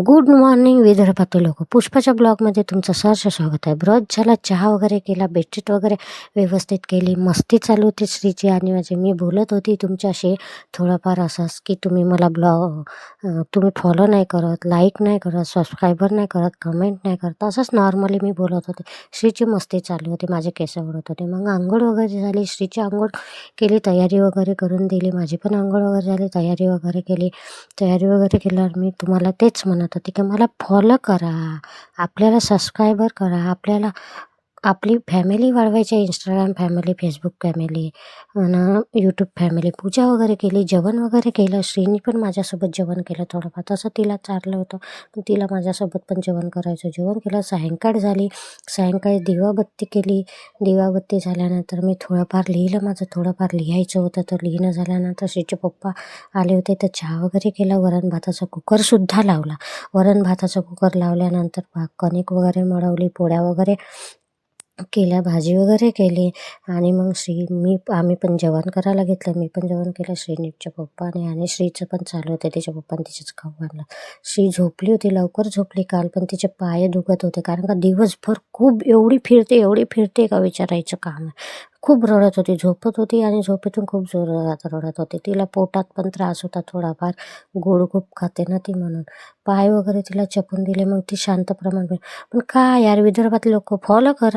Good morning विदर्भातील लोक, पुष्पाच्या ब्लॉगमध्ये तुमचं सहर्ष स्वागत आहे. ब्रश झाला, चहा वगैरे केला, बेडशीट वगैरे व्यवस्थित केली, मस्ती चालू होती श्रीची आणि माझी. मी बोलत होती तुमच्याशी थोडंफार असंच की तुम्ही मला तुम्ही फॉलो नाही करत, लाईक नाही करत, सबस्क्रायबर नाही करत, कमेंट नाही करत. असंच नॉर्मली मी बोलत होते. श्रीची मस्ती चालू होती, माझे केस ओढत होते. मग आंघोळ वगैरे झाली, श्रीची आंघोळ केली, तयारी वगैरे करून दिली. माझी पण आंघोळ वगैरे झाली, तयारी वगैरे केली. तयारी वगैरे केल्यावर मी तुम्हाला तेच म्हणत होते की मला फॉलो करा, आपल्याला सबस्क्रायबर करा, आपल्याला आपली फॅमिली वाढवायची आहे. इंस्टाग्राम फॅमिली, फेसबुक फॅमिली आणि यूट्यूब फॅमिली. पूजा वगैरे केली, जेवण वगैरे केलं. श्रीनी पण माझ्यासोबत जेवण केलं थोडंफार. तसं तिला चारलं होतं, पण तिला माझ्यासोबत पण जेवण करायचं. जेवण केलं, सायंकाळ झाली. सायंकाळी दिवाबत्ती केली. दिवाबत्ती झाल्यानंतर मी थोडंफार लिहिलं, माझं थोडंफार लिहायचं होतं. तर लिहिणं झाल्यानंतर श्रीचे पप्पा आले होते, तर चहा वगैरे केला. वरण भाताचा कुकरसुद्धा लावला. वरण भाताचा कुकर लावल्यानंतर कणिक वगैरे मळवली, पोळ्या वगैरे केल्या, भाजी वगैरे केली. आणि मग आम्ही पण जेवण करायला घेतलं. मी पण जेवण केलं, श्रीनीच्या पप्पाने. आणि श्रीचं पण चालू होतं, तिच्या पप्पाने तिचंच खाऊ घातलं. श्री झोपली होती, लवकर झोपली काल, पण तिचे पाय दुखत होते कारण का दिवसभर खूप एवढी फिरते का विचारायचं काम आहे. खूप रडत होती, झोपत होती आणि झोपेतून खूप जोरात रडत होती. तिला पोटात पण त्रास होता थोडाफार, गोड खूप खाते ना ती, म्हणून पाय वगैरे तिला चपून दिले. मग ती शांत प्रमाण. पण काय यार, विदर्भातले लोक फॉलो करा.